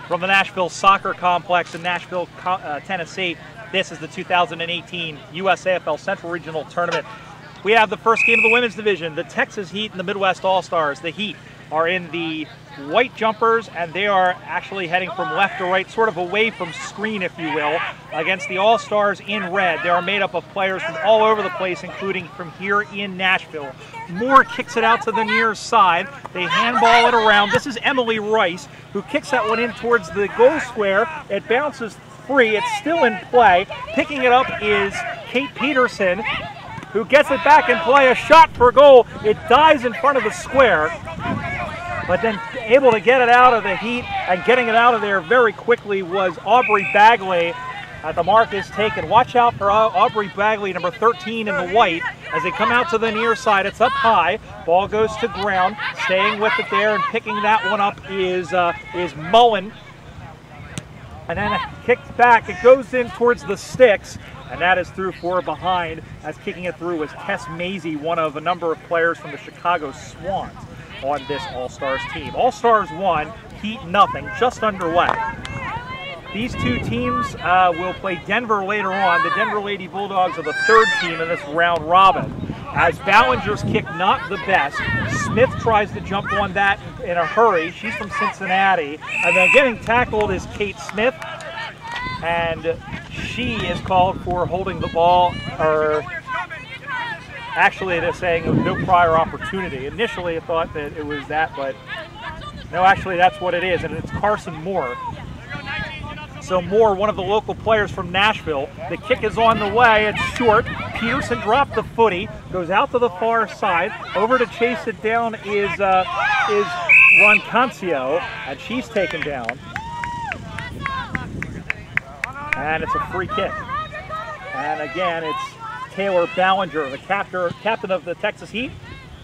from the Nashville Soccer Complex in Nashville, Tennessee. This is the 2018 USAFL Central Regional Tournament. We have the first game of the women's division, the Texas Heat and the Midwest All-Stars. The Heat are in the white jumpers, and they are actually heading from left to right, sort of away from screen, if you will, against the All-Stars in red. They are made up of players from all over the place, including from here in Nashville. Moore kicks it out to the near side. They handball it around. This is Emily Rice, who kicks that one in towards the goal square. It bounces free. It's still in play. Picking it up is Kate Peterson, who gets it back in play. A shot for goal. It dies in front of the square, but then able to get it out of the Heat, and getting it out of there very quickly was Aubrey Bagley. The mark is taken. Watch out for Aubrey Bagley, number 13 in the white, as they come out to the near side. It's up high. Ball goes to ground. Staying with it there and picking that one up is Mullen. And then kicked back. It goes in towards the sticks, and that is through for behind, as kicking it through was Tess Maisie, one of a number of players from the Chicago Swans on this All-Stars team. All-Stars 1, Heat nothing, just underway. These two teams will play Denver later on. The Denver Lady Bulldogs are the third team in this round robin. As Ballinger's kick not the best, Smith tries to jump on that in a hurry. She's from Cincinnati. And then getting tackled is Kate Smith, and she is called for holding the ball, or actually they're saying no prior opportunity. Initially I thought that it was that, but no, actually that's what it is, and it's Carson Moore. So Moore, one of the local players from Nashville. The kick is on the way. It's short. Peterson dropped the footy, goes out to the far side. Over to chase it down is Roncancio, and she's taken down. And it's a free kick. And again, it's Taylor Ballinger, the captain of the Texas Heat,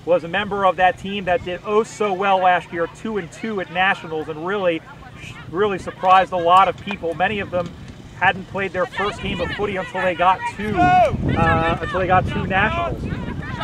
was a member of that team that did oh so well last year, 2-2 at Nationals, and really surprised a lot of people. Many of them hadn't played their first game of footy until they got to Nationals.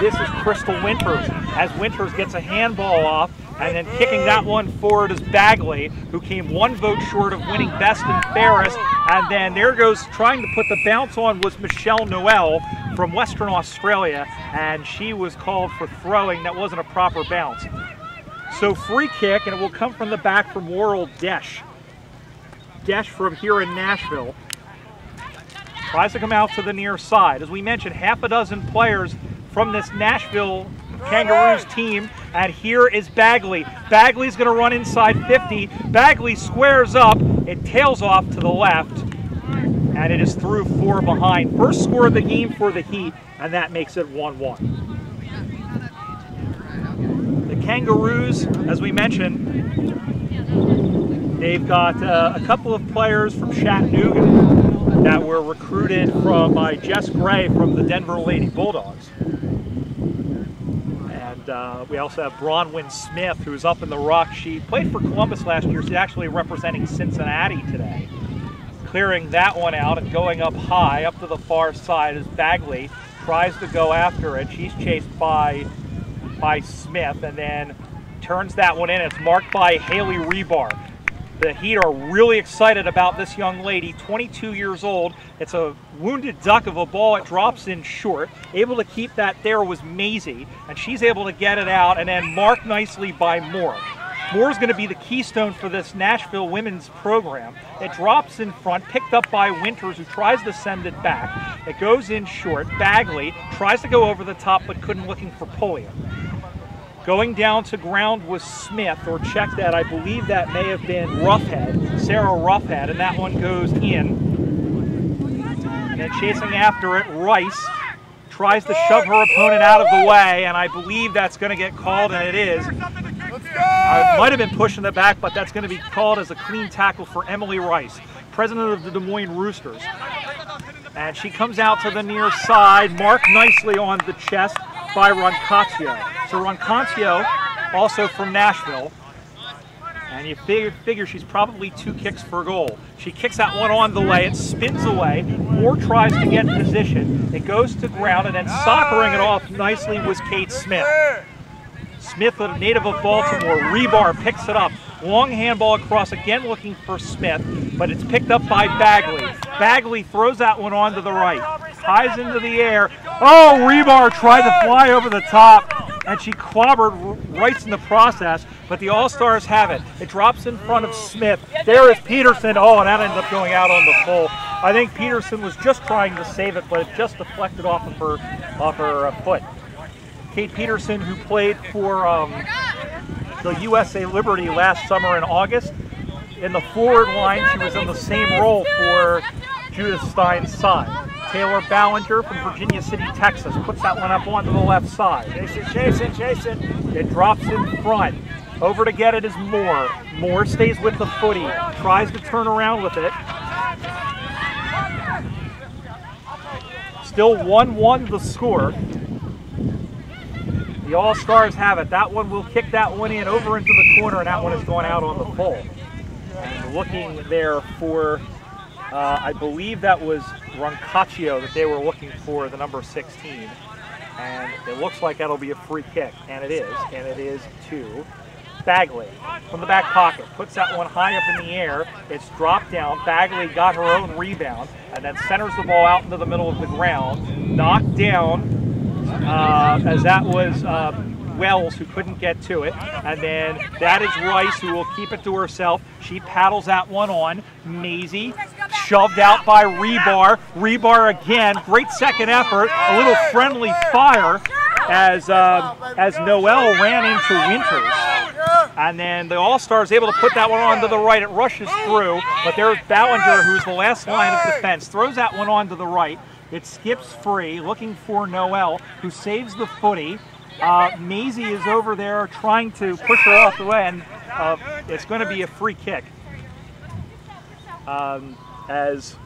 This is Krystal Winters, as Winters gets a handball off, and then kicking that one forward is Bagley, who came one vote short of winning best and fairest. And then there goes, trying to put the bounce on, was Michelle Noel from Western Australia, and she was called for throwing. That wasn't a proper bounce. So free kick, and it will come from the back from Worrell Desch. Desch from here in Nashville tries to come out to the near side. As we mentioned, half a dozen players from this Nashville Kangaroos team, and here is Bagley. Bagley's going to run inside 50. Bagley squares up. It tails off to the left, and it is through for behind. First score of the game for the Heat, and that makes it 1-1. The Kangaroos, as we mentioned, they've got a couple of players from Chattanooga that were recruited by Jess Gray from the Denver Lady Bulldogs. And we also have Bronwyn Smith, who's up in the Rock. She played for Columbus last year. She's actually representing Cincinnati today. Clearing that one out and going up high, up to the far side, as Bagley tries to go after it. She's chased by Smith, and then turns that one in. It's marked by Haley Rebar. The Heat are really excited about this young lady, 22 years old. It's a wounded duck of a ball. It drops in short. Able to keep that there was Maisie, and she's able to get it out, and then marked nicely by Moore. Moore's going to be the keystone for this Nashville women's program. It drops in front, picked up by Winters, who tries to send it back. It goes in short. Bagley tries to go over the top, but couldn't, looking for Pulliam. Going down to ground was Smith, or check that, I believe that may have been Roughhead, Sarah Roughhead, and that one goes in. And then chasing after it, Rice tries to shove her opponent out of the way, and I believe that's going to get called, and it is. I might have been pushing it back, but that's going to be called as a clean tackle for Emily Rice, president of the Des Moines Roosters. And she comes out to the near side, marked nicely on the chest by Roncancio. So Roncancio, also from Nashville, and you figure she's probably 2 kicks for goal. She kicks that one on the way, it spins away, Moore tries to get in position, it goes to ground, and then soccering it off nicely was Kate Smith. Smith, a native of Baltimore, Rebar picks it up, Long handball across, again looking for Smith, but it's picked up by Bagley. Bagley throws that one on to the right. Highs into the air. Oh, Rebar tried to fly over the top, and she clobbered right in the process, but the All-Stars have it. It drops in front of Smith. There is Peterson. Oh, and that ended up going out on the full. I think Peterson was just trying to save it, but it just deflected off of her foot. Kate Peterson, who played for the USA Liberty last summer in August, in the forward line, she was in the same role for Judith Stein's side. Taylor Ballinger from Virginia City, Texas, puts that one up onto the left side. Chase it. It drops in front. Over to get it is Moore. Moore stays with the footy, tries to turn around with it. Still 1-1 the score. The All-Stars have it. That one will kick that one in over into the corner, and that one is going out on the full. And looking there for, I believe that was Roncaccio that they were looking for, the number 16. And it looks like that'll be a free kick, and it is to Bagley from the back pocket. Puts that one high up in the air. It's dropped down. Bagley got her own rebound and then centers the ball out into the middle of the ground. Knocked down as that was Wells, who couldn't get to it. And then that is Rice, who will keep it to herself. She paddles that one on. Maisie shoved out by Rebar. Rebar again. Great second effort. A little friendly fire as Noel ran into Winters. And then the All-Stars able to put that one on to the right. It rushes through, but there's Ballinger, who's the last line of defense, throws that one on to the right. It skips free, looking for Noel, who saves the footy. Maisie is over there trying to push her off the way, and it's going to be a free kick. As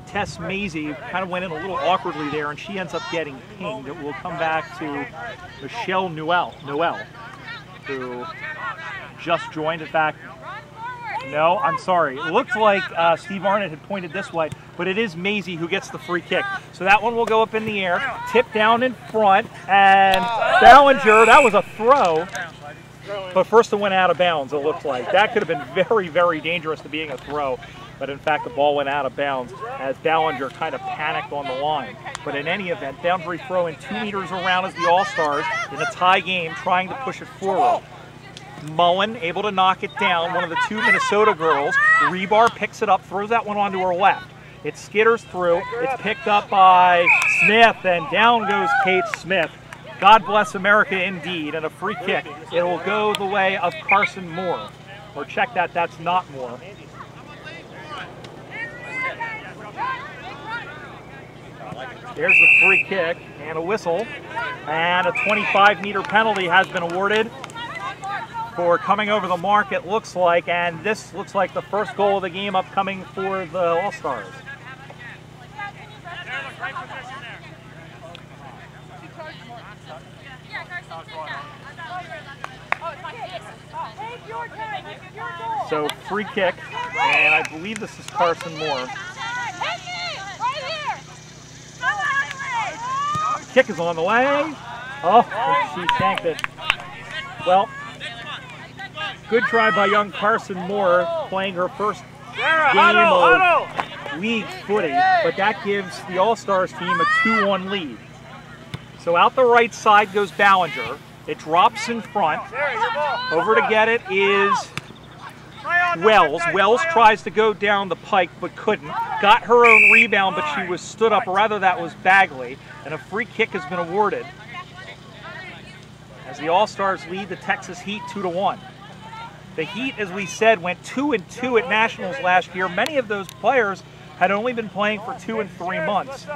Tess Maisie kind of went in a little awkwardly there, and she ends up getting pinged. It will come back to Michelle Noel, who just joined. In fact, no, I'm sorry. It looked like Steve Arnott had pointed this way, but it is Maisie who gets the free kick. So that one will go up in the air, tip down in front, and Ballinger, that was a throw, but first it went out of bounds, it looked like. That could have been very, very dangerous to being a throw, but in fact the ball went out of bounds as Ballinger kind of panicked on the line. But in any event, boundary throw in 2 meters around as the All-Stars in a tie game trying to push it forward. Mullen able to knock it down, one of the 2 Minnesota girls. Rebar picks it up, throws that one onto her left. It skitters through, it's picked up by Smith, and down goes Kate Smith. God bless America indeed, and a free kick. It will go the way of Carson Moore. Or check that, that's not Moore. There's the free kick and a whistle, and a 25-meter penalty has been awarded for coming over the mark, it looks like, and this looks like the first goal of the game upcoming for the All-Stars. So free kick, and I believe this is Carson Moore. Kick is on the way. Oh, she tanked it. Well, good try by young Carson Moore, playing her first game of league footy, but that gives the All-Stars team a 2-1 lead. So out the right side goes Ballinger. It drops in front. Over to get it is Wells. Wells tries to go down the pike but couldn't. Got her own rebound, but she was stood up, or rather that was Bagley, and a free kick has been awarded as the All-Stars lead the Texas Heat 2-1. The Heat, as we said, went 2-2 at Nationals last year. Many of those players had only been playing for 2 and 3 months.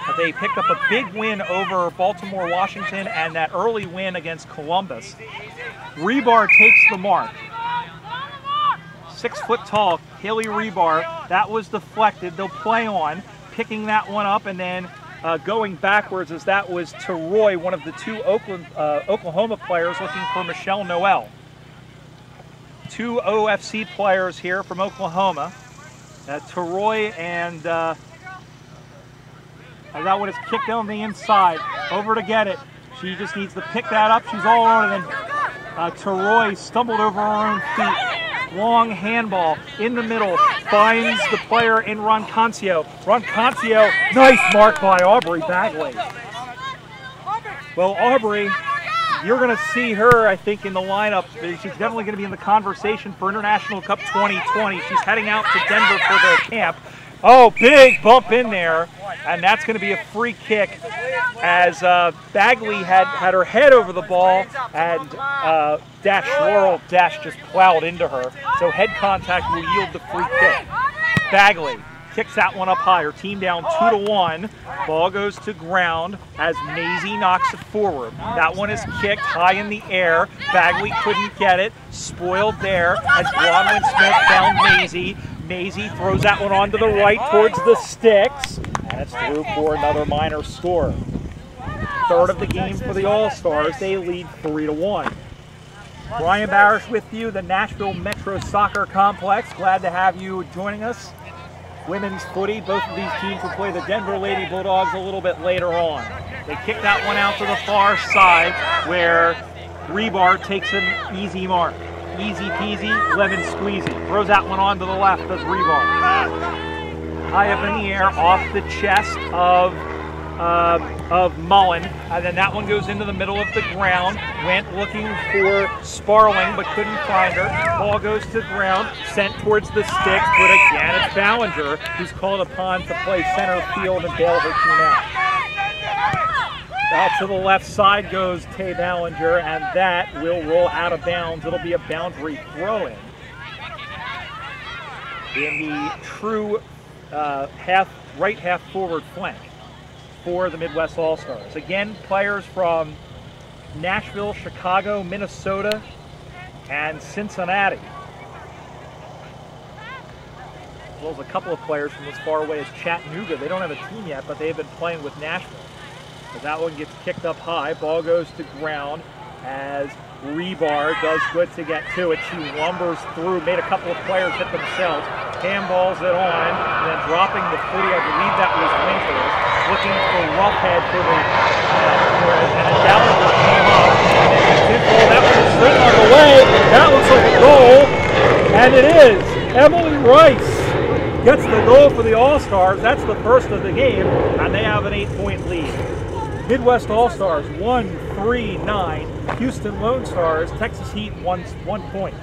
But they picked up a big win over Baltimore, Washington, and that early win against Columbus. Rebar takes the mark. 6 foot tall, Haley Rebar. That was deflected. They'll play on, picking that one up, and then going backwards as that was to Roy, one of the 2 Oklahoma players looking for Michelle Noel. 2 OFC players here from Oklahoma. Teroy and that one is kicked on the inside. Over to get it. She just needs to pick that up. She's all on it. And Teroy stumbled over her own feet. Long handball in the middle, finds the player in Roncancio. Roncancio, nice mark by Aubrey Bagley. Well, Aubrey, you're going to see her, I think, in the lineup. She's definitely going to be in the conversation for International Cup 2020. She's heading out to Denver for their camp. Oh, big bump in there, and that's going to be a free kick as Bagley had her head over the ball, and Laurel Dash just plowed into her. So head contact will yield the free kick. Bagley kicks that one up high. Her team down 2-1. Ball goes to ground as Maisie knocks it forward. That one is kicked high in the air. Bagley couldn't get it. Spoiled there as Bronwyn Smith found Maisie. Maisie throws that one onto the right towards the sticks, and it's through for another minor score. Third of the game for the All-Stars. They lead 3-1. Brian Barish with you, the Nashville Metro Soccer Complex. Glad to have you joining us. Women's footy, both of these teams will play the Denver Lady Bulldogs a little bit later on. They kick that one out to the far side where Rebar takes an easy mark. Easy peasy, lemon squeezy. Throws that one on to the left as Rebar. High up in the air, off the chest of Mullen, and then that one goes into the middle of the ground. Went looking for Sparling, but couldn't find her. Ball goes to the ground, sent towards the sticks, but again it's Ballinger who's called upon to play center field and bail her team out. Out to the left side goes Tay Ballinger, and that will roll out of bounds. It'll be a boundary throw-in. In the true right half forward flank for the Midwest All-Stars. Again, players from Nashville, Chicago, Minnesota, and Cincinnati. As well as a couple of players from as far away as Chattanooga. They don't have a team yet, but they've been playing with Nashville. But that one gets kicked up high. Ball goes to ground as Rebar does good to get to it. She lumbers through, made a couple of players hit themselves, handballs it on, and then dropping the footy. I believe that was Winters, looking for Roughhead for the and Ballinger came up. And that was straight on the way. That looks like a goal, and it is. Emily Rice gets the goal for the All-Stars. That's the first of the game, and they have an 8-point lead. Midwest All-Stars 1-3-9. Houston Lone Stars, Texas Heat 1 point.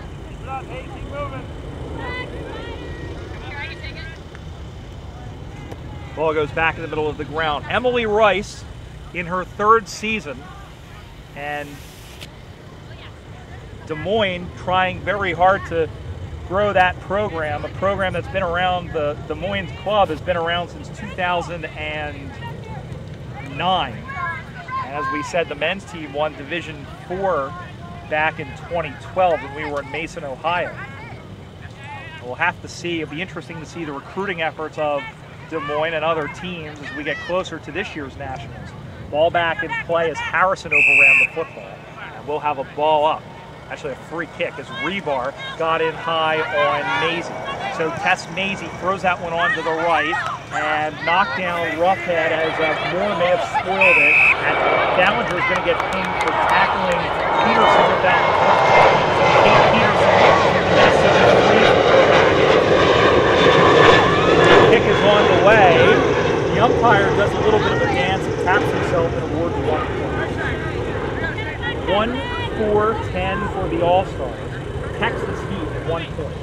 Ball goes back in the middle of the ground. Emily Rice in her third season, and Des Moines trying very hard to grow that program, a program that's been around. The Des Moines club has been around since 2009. As we said, the men's team won Division IV back in 2012 when we were in Mason, Ohio. We'll have to see. It'll be interesting to see the recruiting efforts of Des Moines and other teams as we get closer to this year's Nationals. Ball back in play as Harrison overran the football. And we'll have a ball up. Actually, a free kick as Rebar got in high on Maisie. So Tess Maisie throws that one on to the right and knocked down Roughhead as Moore may have spoiled it. And Ballinger is going to get pinged for tackling Peterson with that. Kate Peterson from the Minnesota Freeze. Kick is on the way. The umpire does a little bit of a dance and taps himself and awards 1 point. 1-4-10 for the All-Stars. Texas Heat 1 point.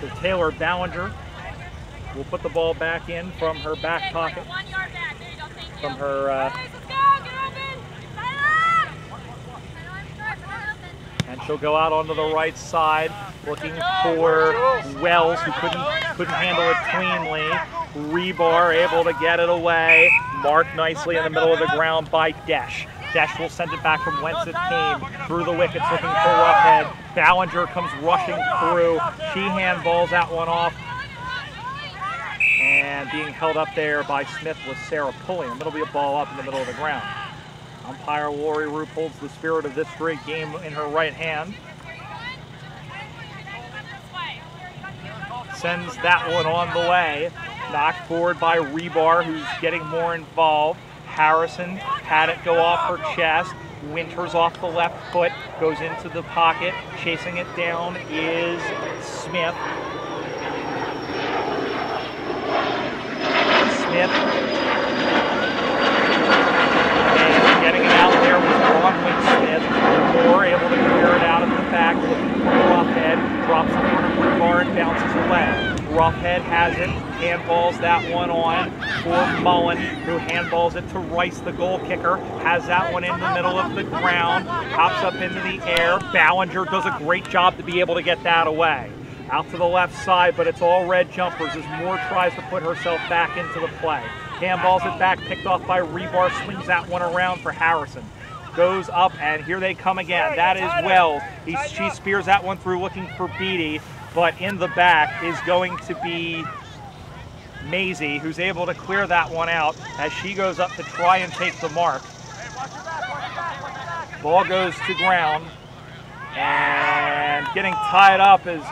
So Taylor Ballinger will put the ball back in from her back pocket. From her and she'll go out onto the right side, looking for Wells, who couldn't handle it cleanly. Rebar able to get it away, marked nicely in the middle of the ground by Desch. Desch will send it back from whence it came, through the wickets, looking for Roughhead. Ballinger comes rushing through. She handballs that one off. And being held up there by Smith was Sarah Pulliam. It'll be a ball up in the middle of the ground. Umpire Lori Roop holds the spirit of this great game in her right hand. Sends that one on the way. Knocked forward by Rebar, who's getting more involved. Harrison had it go off her chest. Winters off the left foot, goes into the pocket. Chasing it down is Smith. And getting it out there was Bronwyn Smith. Moore able to clear it out of the back, looking for Roughhead. Drops in front of Rebar and bounces away. Roughhead has it, handballs that one on for Mullen, who handballs it to Rice, the goal kicker. Has that one in the middle of the ground, hops up into the air. Ballinger does a great job to be able to get that away. Out to the left side, but it's all red jumpers as Moore tries to put herself back into the play. Handballs it back, picked off by Rebar, swings that one around for Harrison. Goes up, and here they come again. That is Wells. She spears that one through looking for Beatty, but in the back is going to be Maisie, who's able to clear that one out as she goes up to try and take the mark. Ball goes to ground, and getting tied up as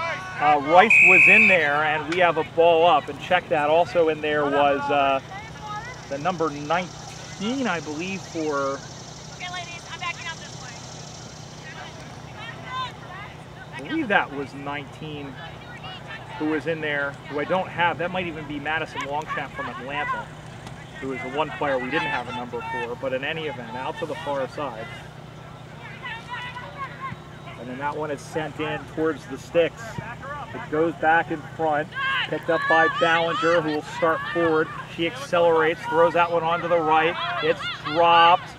Rice was in there, and we have a ball up. And check that, also in there was the number 19, I believe, for... Okay, ladies, I'm backing up this way. I believe that was 19 who was in there, who I don't have. That might even be Madison Longchamp from Atlanta, who is the one player we didn't have a number for. But in any event, out to the far side. And then that one is sent in towards the sticks. It goes back in front, picked up by Ballinger, who will start forward. She accelerates, throws that one onto the right. It's dropped.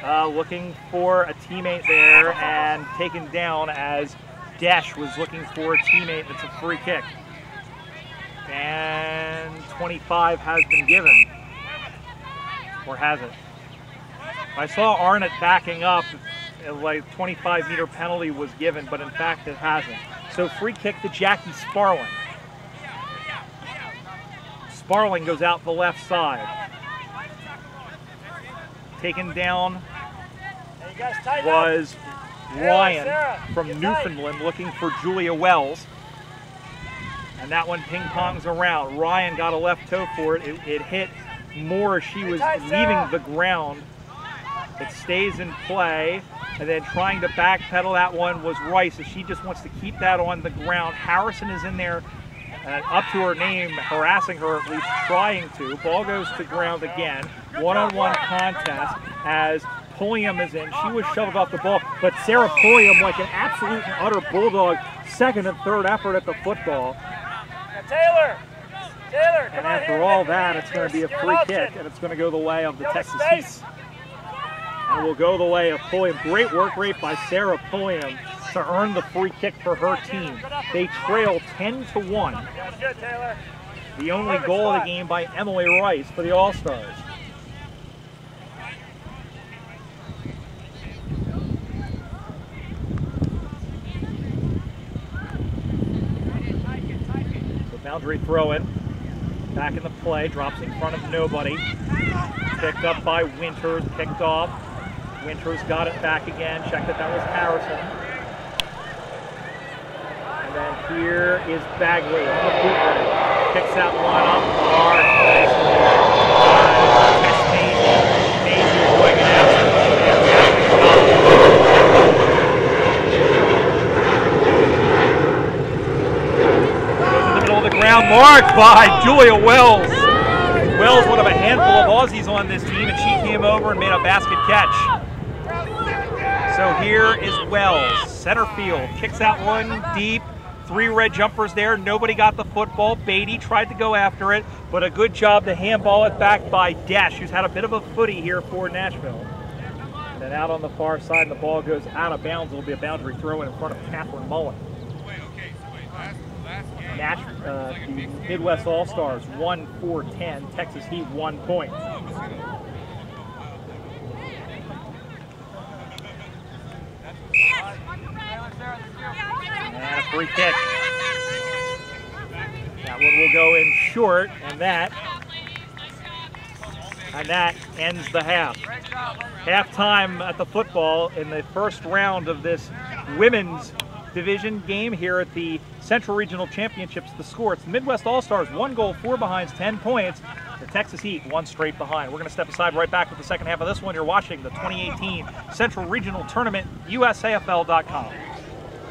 Looking for a teammate there and taken down as Desch was looking for a teammate. It's a free kick. And 25 has been given. Or has it? I saw Arnott backing up. Like 25-meter penalty was given, but in fact it hasn't. So free kick to Jackie Sparling. Sparling goes out the left side. Taken down was Ryan from Newfoundland looking for Julia Wells. And that one ping-pongs around. Ryan got a left toe for it. It hit Moore as she was leaving the ground. It stays in play. And then trying to backpedal that one was Rice, as she just wants to keep that on the ground. Harrison is in there, up to her name, harassing her, at least trying to. Ball goes to ground again. One-on-one contest as Pulliam is in. She was shoved off the ball, but Sarah Pulliam, like an absolute and utter bulldog, second and third effort at the football. Taylor, and after all that, it's going to be a free kick, and it's going to go the way of the Texas Heat. And will go the way of Pulliam. Great work rate by Sarah Pulliam to earn the free kick for her team. They trail 10-1. The only goal of the game by Emily Rice for the All-Stars. So boundary throw-in. Back in the play, drops in front of nobody. Picked up by Winters, picked off. Winters got it back again, checked that was Harrison. And then here is Bagley on the bootleg. Picks that one up hard. That's Maisie. Maisie going it out. Goes in the middle of the ground, marked by Julia Wells. Wells, one of a handful of Aussies on this team, and she came over and made a basket catch. So here is Wells, center field, kicks that one deep, 3 red jumpers there, nobody got the football. Beatty tried to go after it, but a good job to handball it back by Desch, who's had a bit of a footy here for Nashville. And then out on the far side, the ball goes out of bounds. It'll be a boundary throw in front of Catherine Mullen. The Midwest All-Stars 1-4-10, Texas Heat 1 point. And a free kick. That one will go in short, and that And that ends the half. Halftime at the football in the first round of this women's division game here at the Central Regional Championships. The score, it's the Midwest All-Stars, 1 goal, 4 behinds, 10 points. The Texas Heat, 1 straight behind. We're going to step aside, right back with the second half of this one. You're watching the 2018 Central Regional Tournament, USAFL.com.